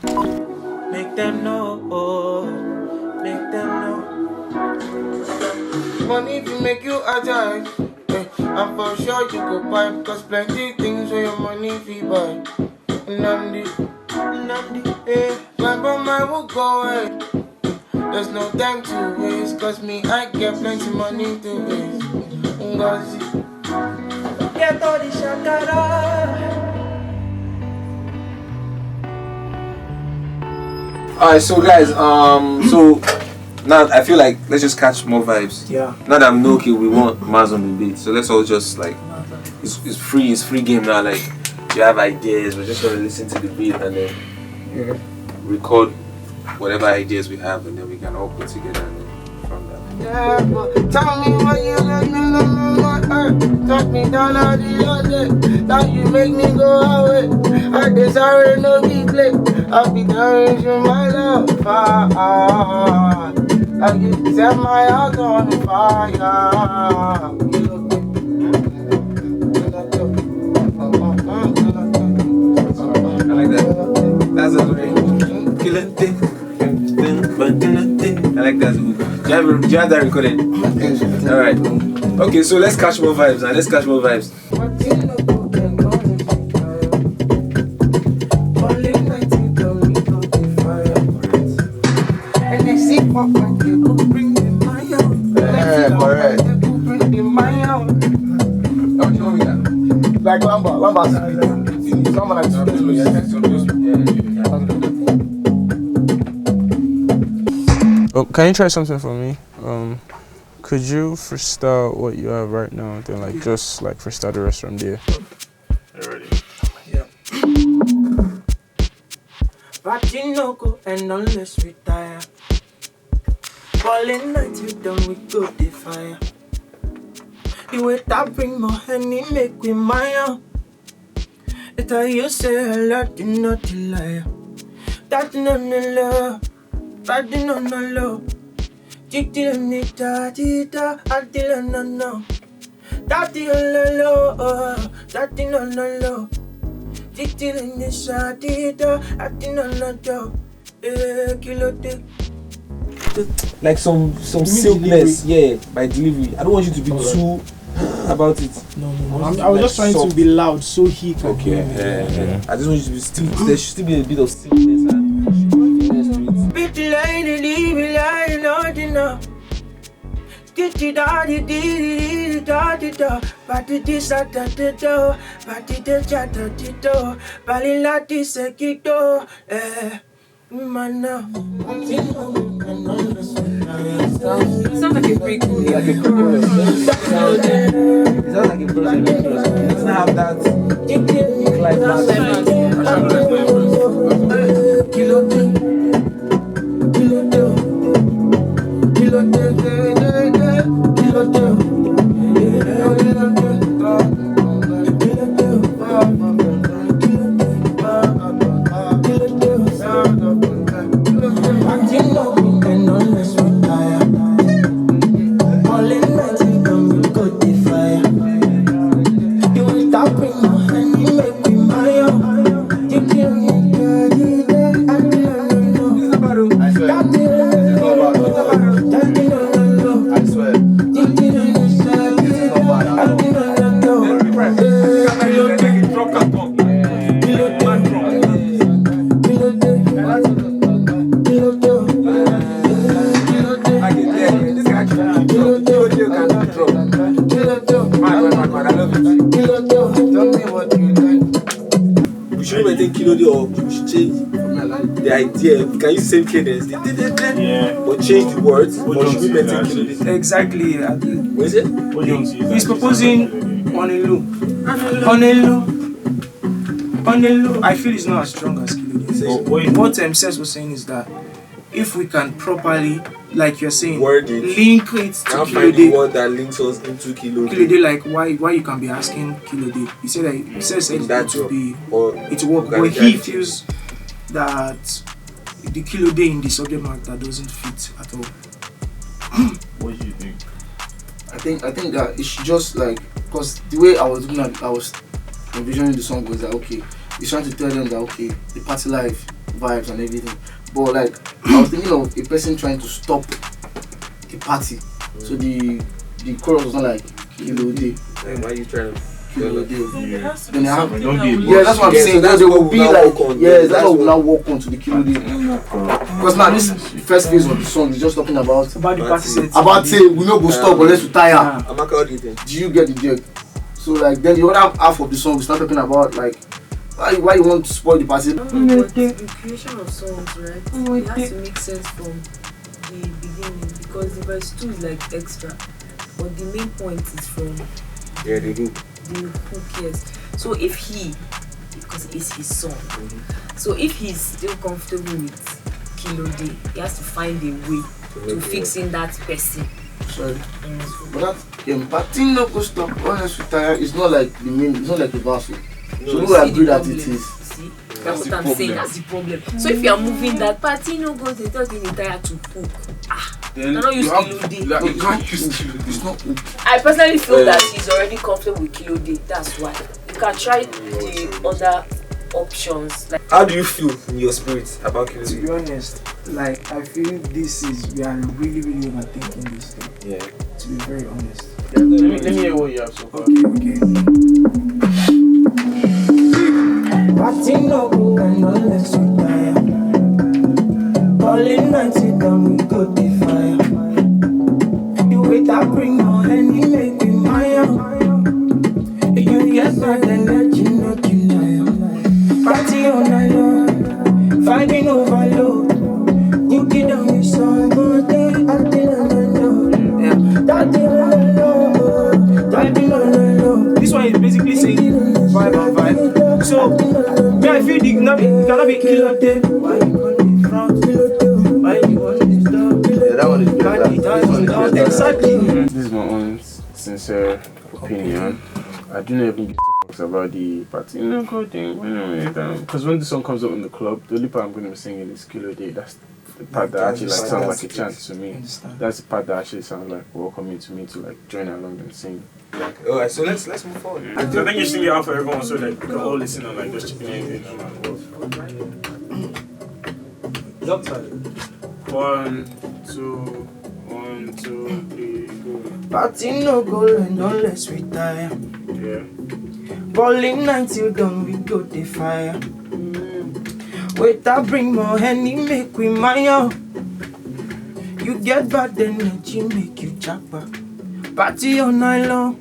Make them know, make them know. Money to make you agile, and for sure you go buy, cause plenty things where your money fee buy. Namdi, my mama will go away. There's no time to waste, cause me, I get plenty money to waste. Ngozi, get all the shakara. Alright, so guys, so now I feel like let's just catch more vibes. Yeah. Now that I'm know, okay, we want Marrz on the beat, so let's all just like it's free game now. Like you have ideas, we're just gonna listen to the beat and then record whatever ideas we have, and then we can all put together and then from that. Yeah, but tell me what you let me know, talk me down all the other. Now you make me go away. I desire no be play. I'll be down with my love. I you set my heart on fire. I like that. That's a great kill it. I like that. Do you have that recorded? Alright. Okay, so let's catch more vibes now. Let's catch more vibes. Yeah, correct. Like Lamba. Someone like Oh, can you try something for me? Could you freestyle what you have right now, then like just like freestyle the rest from there? Ready? Yeah. Party no go and unless we retire. Falling night you done we go the fire. The way that bring more honey make we mire. It's how you say a lot, you not a liar. That no love, that no love. Daddy no no. Daddy no Like some silkness, yeah, by delivery. I don't want you to be too about it. No. I was just trying to be loud so he can hear me. Yeah. I just want you to be still. There should still be a bit of silkness and silkiness to it. Pretty lady, leave me lying, not enough. Party this at the door, party the chat at the door, Balilati Sekito, Mana. Sounds like a freak. Like a chorus. It sounds like a chorus. It doesn't have that or we should change the idea. We can use the same cadence, but change the words. Or should we maintain cadence? Exactly. What is it? He's proposing on a low. I feel it's not as strong as Kilode. What Sess was saying is that if we can properly, like you're saying, word it, link it to find the word that links us into Kilode. Like why you can be asking Kilode. He said that Sess said it to be it work, but he feels that the Kilode in the subject matter doesn't fit at all. What do you think? I think that it's just like, because the way I was envisioning the song was that okay, he's trying to tell them that okay, the party life vibes and everything. But like I was thinking of a person trying to stop a party. So the chorus was not like Kilo Day. Like, why are you trying to Kilo Day. Then I have Don't be yeah, that's what I'm saying. that's They what will we be now like, work on. yes, that's what we now walk on to the Kilo Day. Because now this first phase of the song is just talking about the party set. about say we no go stop unless we tire. Amaka, what do you think? Do you get the jerk? So like then the other half of the song we start talking about like why you want to spoil the party. But the creation of songs, right? It has to make sense from the beginning because the verse 2 is like extra, but the main point is from Yeah, they do. the hook, yes. So if because it's his song, so if he's still comfortable with Kilo Day, he has to find a way to fix in that person. Sorry. But that party no go stop unless we tire is not like the main, it's not like the verse. So we agree that it is. See? That's what I'm saying, that's the problem. So if you are moving that party no goes, they just need tire to hook. Then I don't use Kilo Day. you can't use Kilo Day. It's not hook. I personally feel that he's already comfortable with Kilo Day. That's why. You can try the other options. Like, How do you feel in your spirit about Kilo To Day? be honest, like I feel we are really overthinking this thing. Yeah. To be very honest. Let me hear what you have so far. Okay. Party no go and unless we tire. Calling night it down, we go the fire. You wait, I bring more honey, make me mine. If you get bad and let you know you tire. Party all night long, vibing overload. You get down with somebody, acting on the low. That This one is basically saying vibe and vibe. So me I feel the cannot be Kilo Day. why you on the front? Why you on the stop? Yeah, that one is better. Exactly. This is my own sincere opinion. I do not even give a fucks about the party no go thing. Because when the song comes up in the club, the only part I'm going to be singing is Kilo Day. That's the part that actually like sounds like a chant to me. That's the part that actually sounds like welcoming to me to like join along and sing. Alright, so let's move forward. I think you sing it out for everyone so like we can all listen and like just chipping in. One, two, 3, go. Party no go and unless we tire. Yeah. Balling night till dawn, we go the fire. Wait, I bring more honey, make we mine. You get bad energy, make you chopper. Party all night long,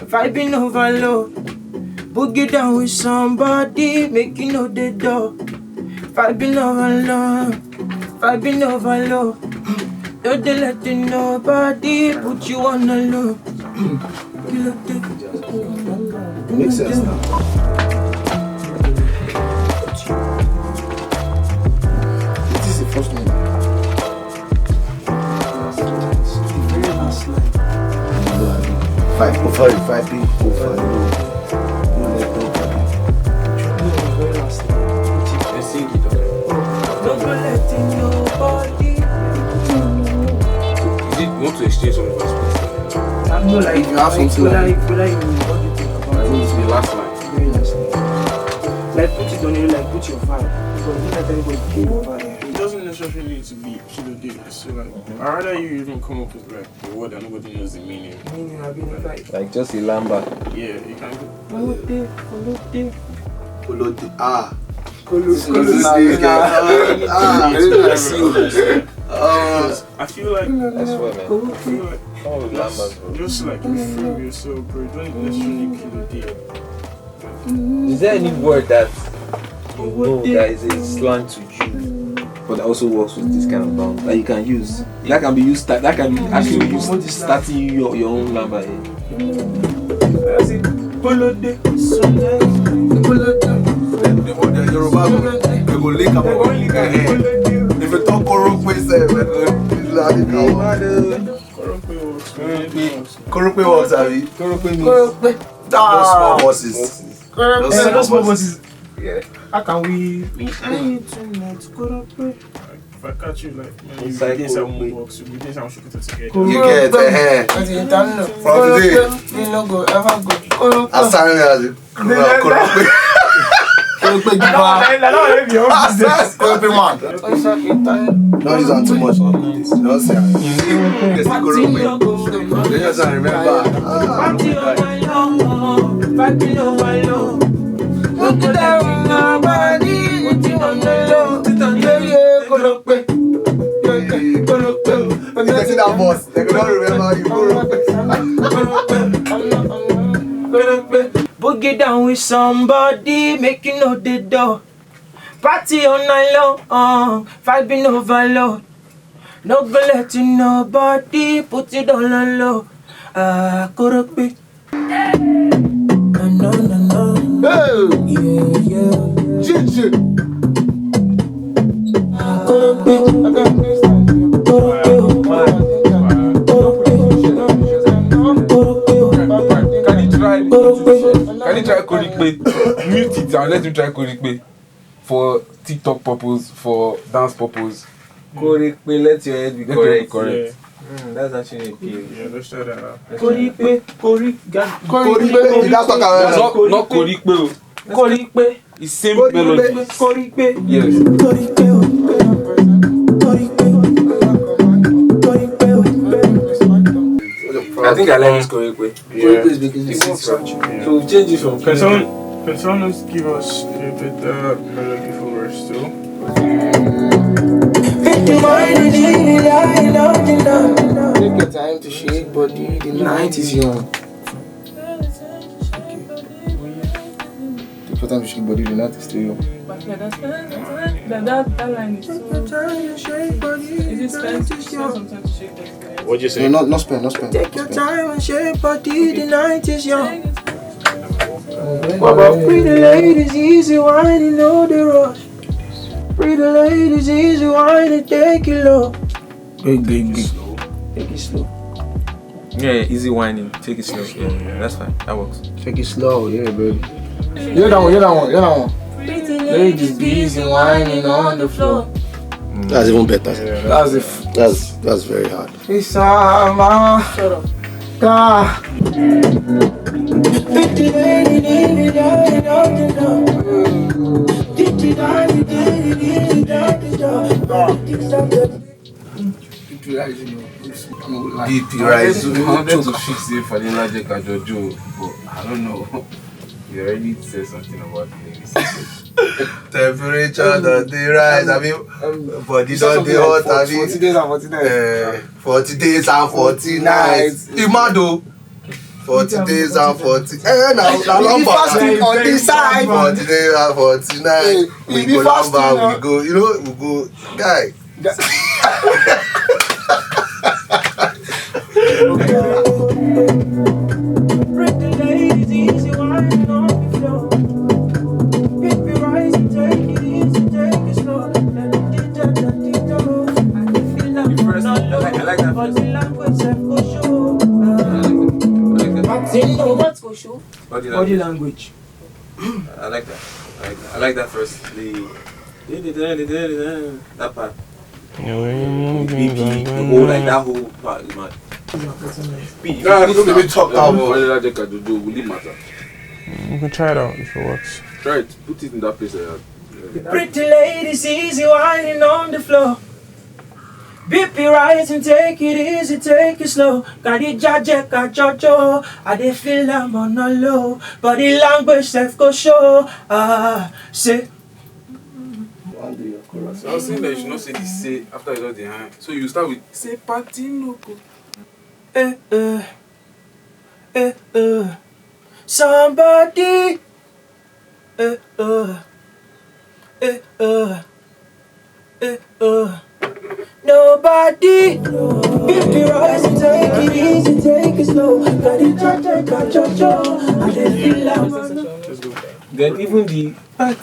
vibing overload. Boogie down with somebody, make you know the door. Vibing overload. Don't they let nobody put you on the low. Makes sense now. This is the first one. Very last line. 5 people. Very last line. Let's sing it. Don't go letting nobody. Is it you want to exchange some of us? I know like If you have something whether like- you what do you think I about think it? it's the last line. Very last line. Like put it on you, like put your vibe. Because don't let anybody put your vibe. It doesn't necessarily need to be Kilo Day. So like, I'd rather you even come up with like the word that nobody knows the meaning. Meaning I've been like Like just a lamba. Yeah, you can go. I feel like That's what, man. I feel like Come on with lambas, bro. just like you feel yourself, bro. You don't necessarily Kilo Day. Is there any word that you know that is a slang to you, but that also works with this kind of bound that you can use? That can be used. That can be actually used starting your own lamba here. that's it. Polo day, Sunday. Polo day. If you talk Korokwe, Korokwe works, Abby. Korokwe means those small bosses. Those small bosses. Yeah. How can we? If I catch you like, man, you Inside did some Korokwe. box, you did some shit together. You get the hair. From today, You no go ever go. I started as a Korokwe. Don't use too much. Don't say it. They just don't remember. Look at that nobody. Put it on the low. When you see that boss, they don't remember you. Boogie down with somebody, making know the door. Party all night long, vibing overload. No go let you nobody, put it all on low. Kurope. No. Hey! Yeah. Gigi! Can you try Korikpe? Mute it and let him try Korikpe for TikTok purpose, for dance purpose. Korikpe, let your head be correct. Correct. That's actually a PO. Yeah, let's try that out. Korikpe. That's Not Korikpe. Korikpe. It's same melody. Korikpe. Yes. I think I like this Korikpe. Yeah. So we've changed it from Can someone else give us a better melody for verse 2? Take your time to shake body, the night is young. Take your time to shake body, the night is still young. But yeah, that line is so... Is it spent to sometimes to shake body? What'd you say? No, not spend. Take your time and shake body, the night is young. But pretty ladies, easy whining, know the rush. Pretty ladies, easy whining, take it low. Take it slow. Yeah, easy whining. Take it slow. Yeah, that's fine. That works. Take it slow, yeah, baby. Hear that one. Pretty Ladies, easy whining on the floor. That's even better. Yeah, That's very hard. it's summer. Shut up. Ah. Pretty lady, BP Rise. I wanted to fix it for the logic of Jojo, but I don't know. You already said something about the lyrics. Temperature does they rise. I mean, body does they hot. I mean, 40 days and 40 nights. 40 days and 40 nights. Imado. 40 days and 40. Now fasting on this side. 40 days and 40 nights. We go lamba, we go, we go, guy. pretty ladies, easy whining on the floor. Baby, rise and take it easy, take it slow. I like that Body language, self go show. What's for sure? Body language. I like that. I like that first. That part. The whole, like that whole part is mad. You can try it out if it works. Try it. Put it in that place. Pretty ladies, easy whining on the floor. BP rise and take it easy, take it slow. Got it jaje, got jojo. I dey feel I'm on a low. Body language, self go show. Say. So I was saying that you should not say the say after you got the hand. So you start with say patinoko. Somebody. Nobody. BP rise and take it easy, take it slow. Got it jaje, got jojo. I dey feel I'm on a low. Then even the I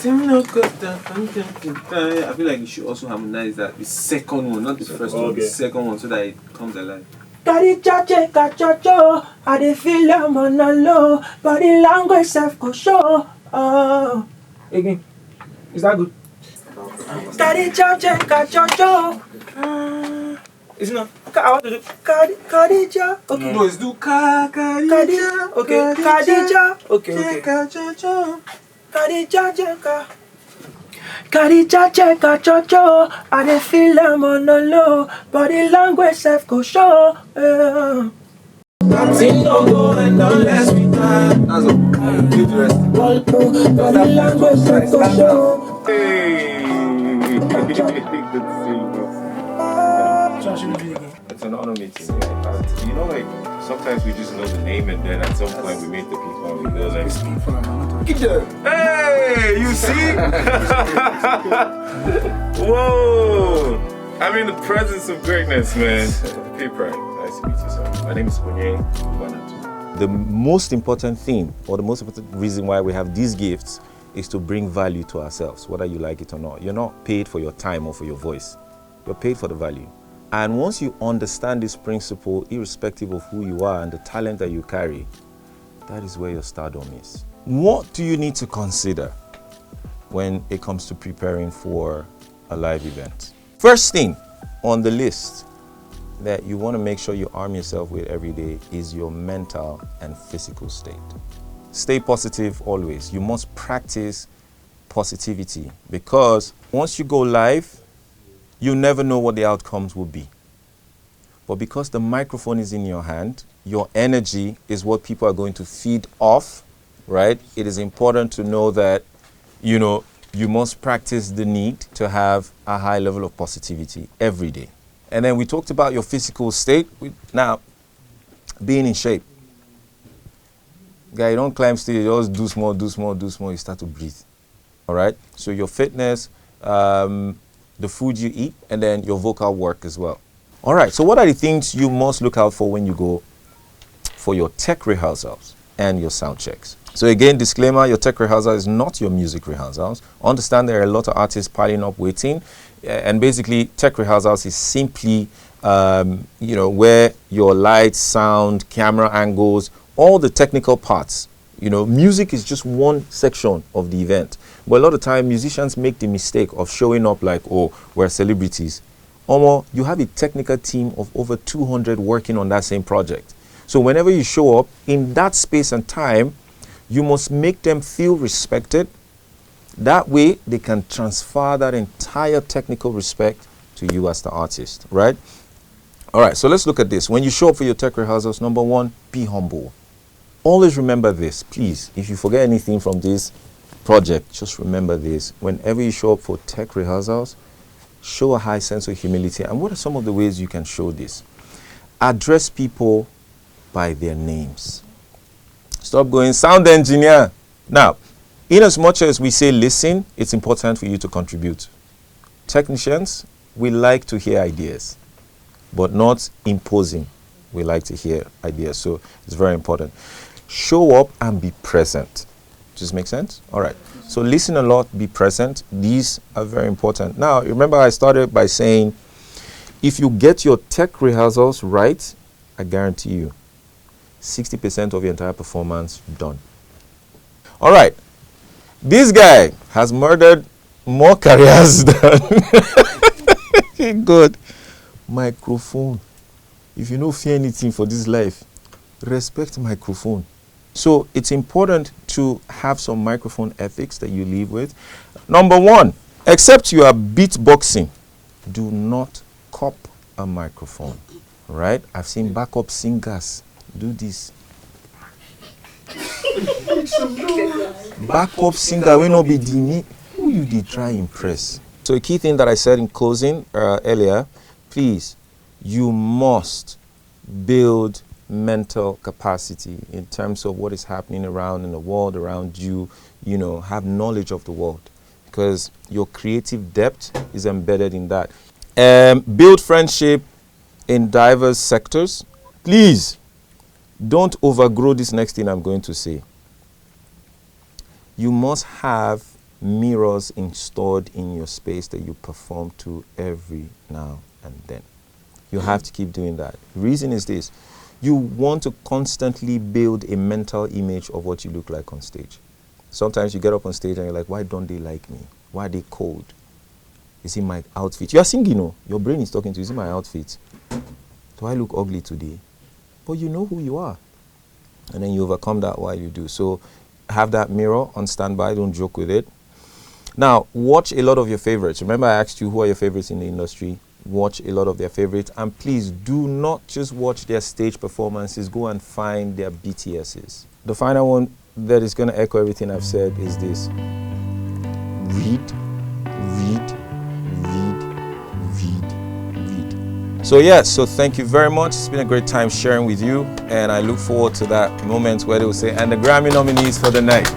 feel like you should also harmonize that the second one, not the first one, the second one, so that it comes alive. Got it jaje, got jojo. I dey feel I'm on a low. Body language self go show. Again. Is that good? Got it jaje, got jojo. It's not. I want to do Khadija. Okay. No, it's do Khadija. Okay. Khadija. Okay. Kadija Jeka. Kadija Jeka Chocho. I dey feel I'm on the low. Body language self go show. Nothing no go and unless we die. That's all. Leave the rest. Body language self go show. Hey! Good to see you, bro. It's an honor meeting. You know, like, sometimes we just know the name and then at some point we meet the people and we go like, hey, you see? Whoa! I'm in the presence of greatness, man. P-Pride, nice to meet you, sir. My name is Ayeee. The most important thing, or the most important reason why we have these gifts, is to bring value to ourselves, whether you like it or not. You're not paid for your time or for your voice. You're paid for the value. And once you understand this principle, irrespective of who you are and the talent that you carry, that is where your stardom is. What do you need to consider when it comes to preparing for a live event? First thing on the list that you want to make sure you arm yourself with every day is your mental and physical state. Stay positive always. You must practice positivity, because once you go live, you never know what the outcomes will be. But because the microphone is in your hand, your energy is what people are going to feed off, right? It is important to know that, you know, you must practice the need to have a high level of positivity every day. And then we talked about your physical state. Now, being in shape. Guy, you don't climb stage, you just do small, you start to breathe. All right? So your fitness, the food you eat, and then your vocal work as well. All right, so what are the things you must look out for when you go for your tech rehearsals and your sound checks? So again, disclaimer, your tech rehearsal is not your music rehearsals. Understand there are a lot of artists piling up waiting, and basically tech rehearsals is simply, you know, where your lights, sound, camera angles, all the technical parts. You know, music is just one section of the event. But a lot of time, musicians make the mistake of showing up like, oh, we're celebrities. Or you have a technical team of over 200 working on that same project. So whenever you show up in that space and time, you must make them feel respected. That way, they can transfer that entire technical respect to you as the artist, right? All right, so let's look at this. When you show up for your tech rehearsals, number one, be humble. Always remember this, please. If you forget anything from this project, just remember this. Whenever you show up for tech rehearsals, show a high sense of humility. And what are some of the ways you can show this? Address people by their names. Stop going, sound engineer. Now, in as much as we say listen, it's important for you to contribute. Technicians, we like to hear ideas, but not imposing. We like to hear ideas, so it's very important. Show up and be present. Does this make sense? All right. So listen a lot, be present. These are very important. Now, remember I started by saying, if you get your tech rehearsals right, I guarantee you, 60% of your entire performance done. All right. This guy has murdered more careers than... Good. Microphone. If you don't fear anything for this life, respect microphone. So it's important to have some microphone ethics that you live with. Number one, except you are beatboxing, do not cop a microphone, right? I've seen backup singers do this. Backup singer will not be the who you did try impress. So a key thing that I said in closing earlier, please, you must build mental capacity in terms of what is happening around in the world around you. You know, have knowledge of the world, because your creative depth is embedded in that. Build friendship in diverse sectors. Please don't overgrow this next thing I'm going to say. You must have mirrors installed in your space that you perform to every now and then. You have to keep doing that. The reason is this. You want to constantly build a mental image of what you look like on stage. Sometimes you get up on stage and you're like, why don't they like me? Why are they cold? Is it my outfit? You are singing, no? Your brain is talking to you. Is it my outfit? Do I look ugly today? But you know who you are. And then you overcome that while you do. So have that mirror on standby. Don't joke with it. Now, watch a lot of your favorites. Remember, I asked you who are your favorites in the industry. Watch a lot of their favorites, and please do not just watch their stage performances. Go and find their BTSs. The final one that is going to echo everything I've said is this: read, read, read, read, read. So so thank you very much. It's been a great time sharing with you, and I look forward to that moment where they will say, and the Grammy nominees for the night.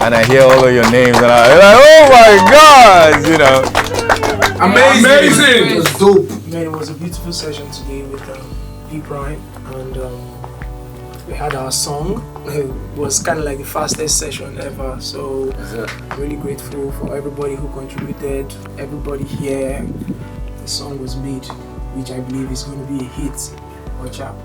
And I hear all of your names, and I'm like, oh my God, you know. Amazing! It was dope. Man, it was a beautiful session today with P Prime, and we had our song. It was kind of like the fastest session ever, so I'm really grateful for everybody who contributed, everybody here. The song was made, which I believe is going to be a hit. Watch out.